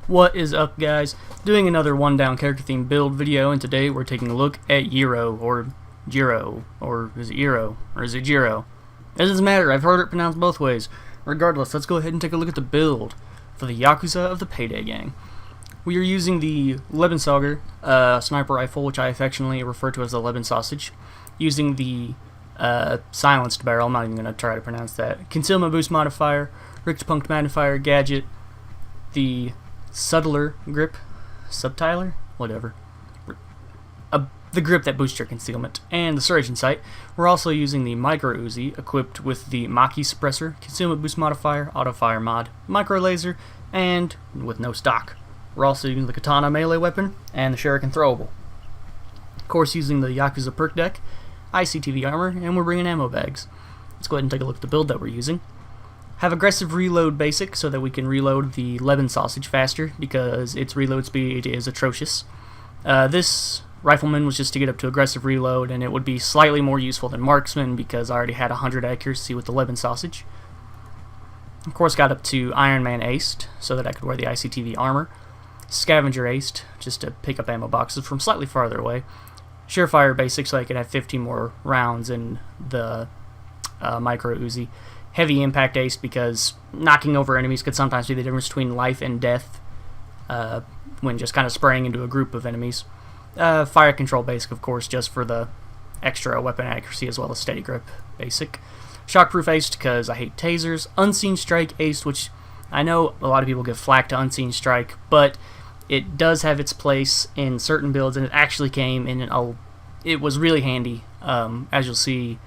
What is up, guys? Doing another one-down character theme build video, and today we're taking a look at Jiro, or Jiro, or is it Jiro, or is it Jiro? It doesn't matter, I've heard it pronounced both ways. Regardless, let's go ahead and take a look at the build for the Yakuza of the Payday gang. We are using the Lebensauger sniper rifle, which I affectionately refer to as the Leben sausage, using the silenced barrel. I'm not even going to try to pronounce that. Concealment boost modifier, Richtpunkt magnifier, gadget, the subtler grip, subtiler, whatever, the grip that boosts your concealment, and the surgeon sight. We're also using the micro Uzi, equipped with the Maki suppressor, concealment boost modifier, auto fire mod, micro laser, and with no stock. We're also using the katana melee weapon and the shuriken throwable. Of course, using the Yakuza Perk Deck, ICTV armor, and we're bringing ammo bags. Let's go ahead and take a look at the build that we're using. Have aggressive reload basic so that we can reload the Leben sausage faster because its reload speed is atrocious. This rifleman was just to get up to aggressive reload, and it would be slightly more useful than marksman because I already had 100 accuracy with the Leben sausage. Of course, got up to Iron Man aced so that I could wear the ICTV armor. Scavenger aced just to pick up ammo boxes from slightly farther away. Surefire basic so I could have 15 more rounds in the micro Uzi. Heavy impact ace because knocking over enemies could sometimes be the difference between life and death when just kind of spraying into a group of enemies. Fire control basic, of course, just for the extra weapon accuracy as well as steady grip basic. Shockproof ace because I hate tasers. Unseen strike ace, which I know a lot of people give flack to unseen strike, but it does have its place in certain builds, and it actually came in it was really handy, as you'll see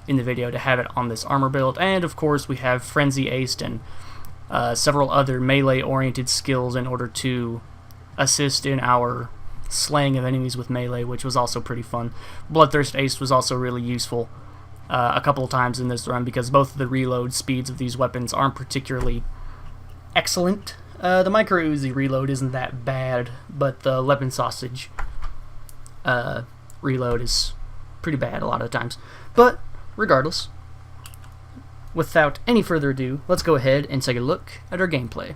in the video, to have it on this armor build. And of course we have Frenzy aced and several other melee oriented skills in order to assist in our slaying of enemies with melee, which was also pretty fun. Bloodthirst aced was also really useful a couple of times in this run because both of the reload speeds of these weapons aren't particularly excellent. The micro Uzi reload isn't that bad, but the Leben sausage reload is pretty bad a lot of times. But regardless, without any further ado, let's go ahead and take a look at our gameplay.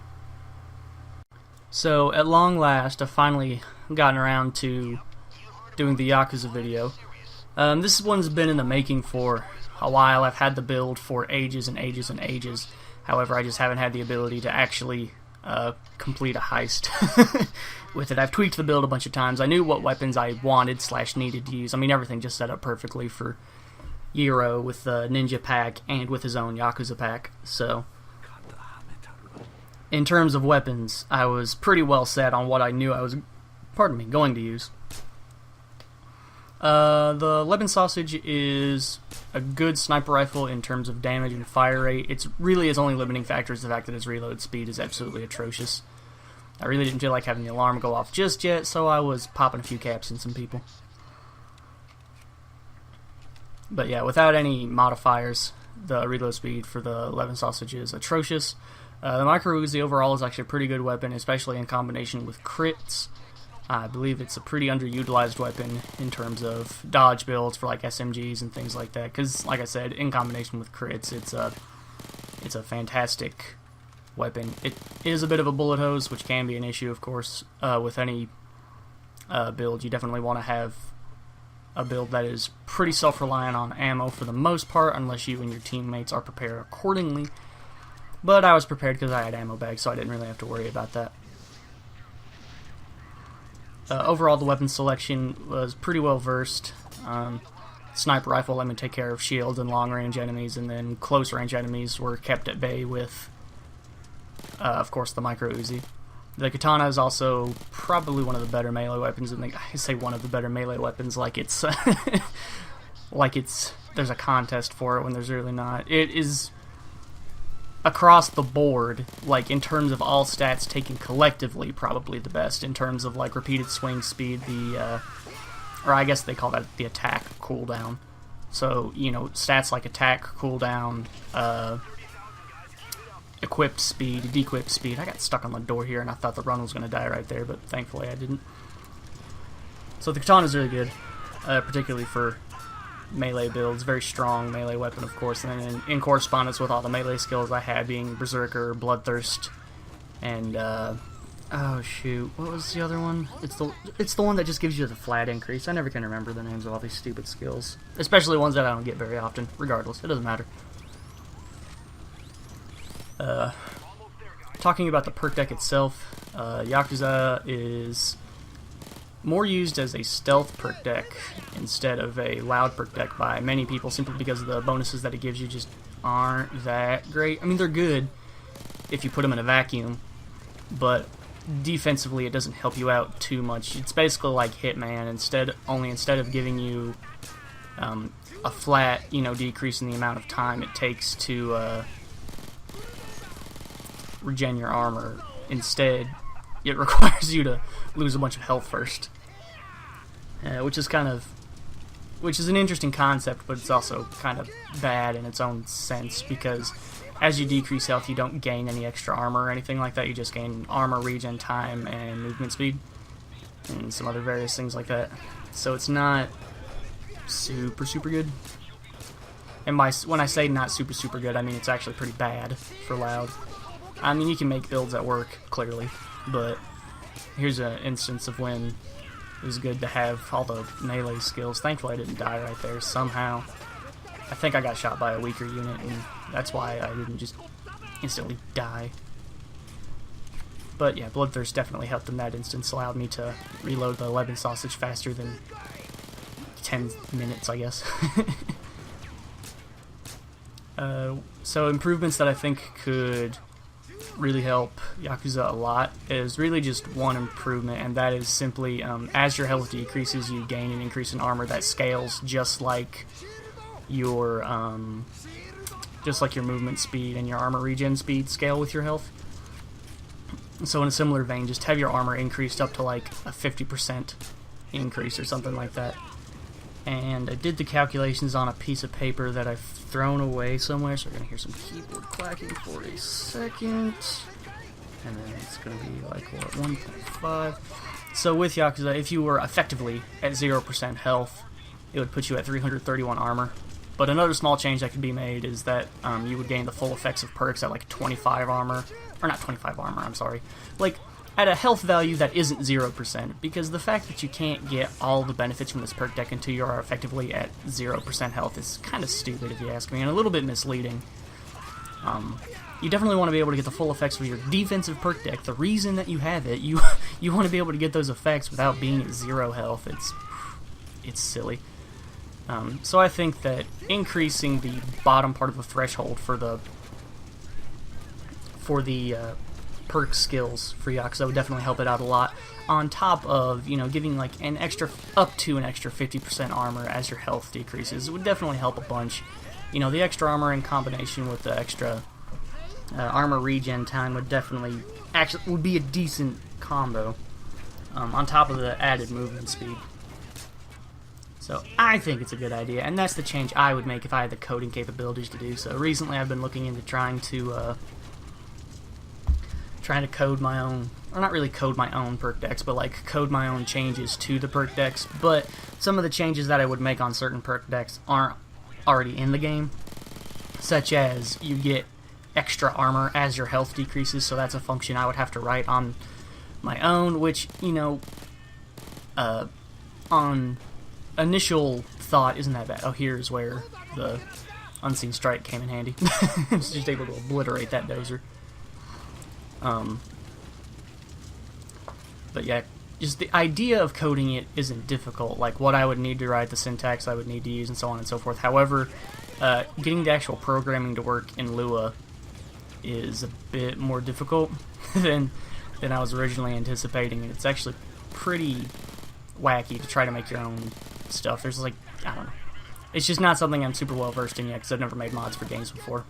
So, at long last, I've finally gotten around to doing the Yakuza video. This one's been in the making for a while. I've had the build for ages and ages and ages. However, I just haven't had the ability to actually complete a heist with it. I've tweaked the build a bunch of times. I knew what weapons I wanted / needed to use. I mean, everything just set up perfectly for Jiro with the ninja pack and with his own Yakuza pack. So, in terms of weapons, I was pretty well set on what I knew I was, going to use. The Leben sausage is a good sniper rifle in terms of damage and fire rate. It's really its only limiting factor is the fact that its reload speed is absolutely atrocious. I really didn't feel like having the alarm go off just yet, so I was popping a few caps in some people. But yeah, without any modifiers, the reload speed for the Leben sausage is atrocious. The micro Uzi overall is actually a pretty good weapon, especially in combination with crits. I believe it's a pretty underutilized weapon in terms of dodge builds for like SMGs and things like that. Because, like I said, in combination with crits, it's a fantastic weapon. It is a bit of a bullet hose, which can be an issue, of course, with any build. You definitely want to have a build that is pretty self-reliant on ammo for the most part, unless you and your teammates are prepared accordingly. But I was prepared because I had ammo bags, so I didn't really have to worry about that. Overall, the weapon selection was pretty well versed. Sniper rifle let me take care of shields and long-range enemies, and then close-range enemies were kept at bay with, of course, the micro Uzi. The katana is also probably one of the better melee weapons, and I say one of the better melee weapons like it's there's a contest for it when there's really not. It is across the board, like in terms of all stats taken collectively, probably the best in terms of like repeated swing speed, or I guess they call that the attack cooldown. So, you know, stats like attack cooldown, equip speed, dequip speed. I got stuck on the door here and I thought the run was going to die right there, but thankfully I didn't. So the katana is really good, particularly for melee builds. Very strong melee weapon, of course, and then in correspondence with all the melee skills I had, being Berserker, Bloodthirst, and Oh shoot, what was the other one? It's the one that just gives you the flat increase. I never can remember the names of all these stupid skills. Especially ones that I don't get very often. Regardless, it doesn't matter. Talking about the perk deck itself, Yakuza is more used as a stealth perk deck instead of a loud perk deck by many people, simply because the bonuses that it gives you just aren't that great. I mean, they're good if you put them in a vacuum, but defensively it doesn't help you out too much. It's basically like Hitman, instead of giving you a flat, decrease in the amount of time it takes to regen your armor. Instead, it requires you to lose a bunch of health first, which is an interesting concept, but it's also kind of bad in its own sense, because as you decrease health, you don't gain any extra armor or anything like that. You just gain armor, regen time, and movement speed, and some other various things like that. So it's not super good. And when I say not super good, I mean it's actually pretty bad for loud. I mean, you can make builds that work, clearly, but here's an instance of when it was good to have all the melee skills. Thankfully, I didn't die right there somehow. I think I got shot by a weaker unit, and that's why I didn't just instantly die. But yeah, Bloodthirst definitely helped in that instance, allowed me to reload the lemon sausage faster than 10 minutes, I guess. So improvements that I think could really help Yakuza a lot is really just one improvement, and that is simply as your health decreases, you gain an increase in armor that scales just like your movement speed and your armor regen speed scale with your health. So in a similar vein, just have your armor increased up to like a 50% increase or something like that. And I did the calculations on a piece of paper that I've thrown away somewhere, so you're going to hear some keyboard clacking for a second. And then it's going to be like, what, 1.5. So with Yakuza, if you were effectively at 0% health, it would put you at 331 armor. But another small change that could be made is that you would gain the full effects of perks at like 25 armor. Or not 25 armor, I'm sorry. Like, at a health value that isn't 0%, because the fact that you can't get all the benefits from this perk deck until you are effectively at 0% health is kind of stupid, if you ask me, and a little bit misleading. You definitely want to be able to get the full effects of your defensive perk deck. The reason that you have it, you want to be able to get those effects without being at 0 health. It's silly. So I think that increasing the bottom part of the threshold for the perk skills for Yakuza would definitely help it out a lot, on top of, giving like up to an extra 50% armor as your health decreases. It would definitely help a bunch. The extra armor in combination with the extra armor regen time would be a decent combo, on top of the added movement speed. So I think it's a good idea, and that's the change I would make if I had the coding capabilities to do so. Recently I've been looking into trying to code my own, or not really code my own perk decks, but like code my own changes to the perk decks. But some of the changes that I would make on certain perk decks aren't already in the game, such as you get extra armor as your health decreases, so that's a function I would have to write on my own, which, on initial thought isn't that bad. Oh, here's where the Unseen Strike came in handy. I was just able to obliterate that dozer. But yeah, just the idea of coding it isn't difficult. Like, what I would need to write, the syntax I would need to use, and so on and so forth. However, getting the actual programming to work in Lua is a bit more difficult than I was originally anticipating. It's actually pretty wacky to try to make your own stuff. There's like, I don't know. It's just not something I'm super well versed in yet, because I've never made mods for games before.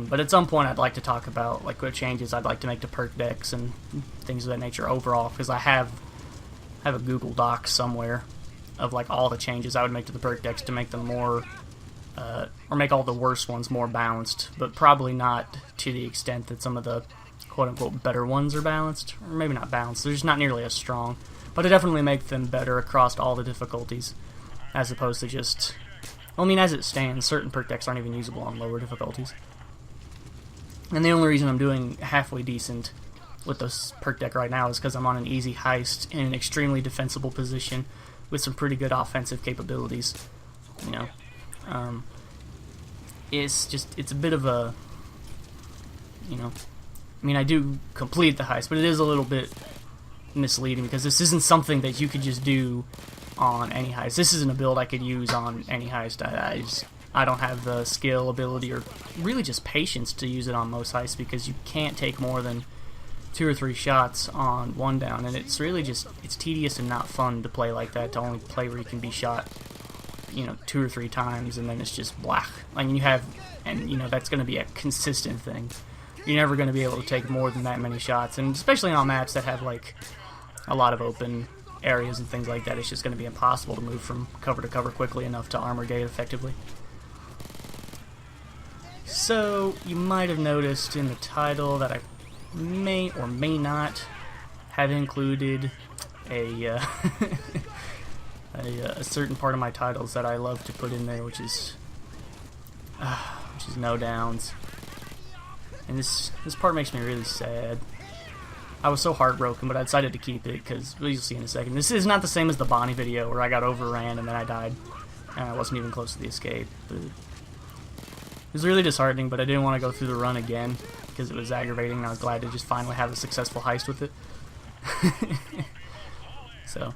But at some point I'd like to talk about like what changes I'd like to make to perk decks and things of that nature overall, because I have a Google Doc somewhere of like all the changes I would make to the perk decks to make them more, or make all the worst ones more balanced, but probably not to the extent that some of the quote-unquote better ones are balanced, or maybe not balanced, they're just not nearly as strong, but to definitely make them better across all the difficulties, as opposed to just, well, I mean, as it stands, certain perk decks aren't even usable on lower difficulties. And the only reason I'm doing halfway decent with this perk deck right now is because I'm on an easy heist in an extremely defensible position with some pretty good offensive capabilities. You know, it's a bit of a, you know, I mean, I do complete the heist, but it is a little bit misleading because this isn't something that you could just do on any heist. This isn't a build I could use on any heist. I don't have the skill, ability, or really just patience to use it on most heists because you can't take more than 2 or 3 shots on one down, and it's really just, it's tedious and not fun to play like that, to only play where you can be shot, you know, 2 or 3 times and then it's just blah. I mean, you have, and you know, that's going to be a consistent thing. You're never going to be able to take more than that many shots, and especially on maps that have like a lot of open areas and things like that, it's just going to be impossible to move from cover to cover quickly enough to armor gate effectively. So you might have noticed in the title that I may or may not have included a a certain part of my titles that I love to put in there, which is no downs. And this part makes me really sad. I was so heartbroken, but I decided to keep it because, well, you'll see in a second. This is not the same as the Bonnie video where I got overran and then I died. And I wasn't even close to the escape. But it was really disheartening, but I didn't want to go through the run again because it was aggravating, and I was glad to just finally have a successful heist with it. So,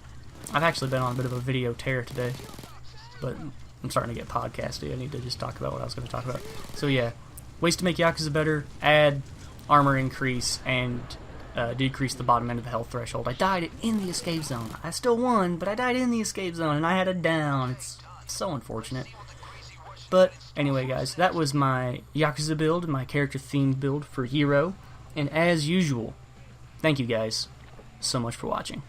I've actually been on a bit of a video tear today, but I'm starting to get podcasty. I need to just talk about what I was going to talk about. So yeah, ways to make Yakuza better: add armor increase and decrease the bottom end of the health threshold. I died in the escape zone. I still won, but I died in the escape zone, and I had a down. It's so unfortunate. But anyway, guys, that was my Yakuza build, my character-themed build for Jiro. And as usual, thank you guys so much for watching.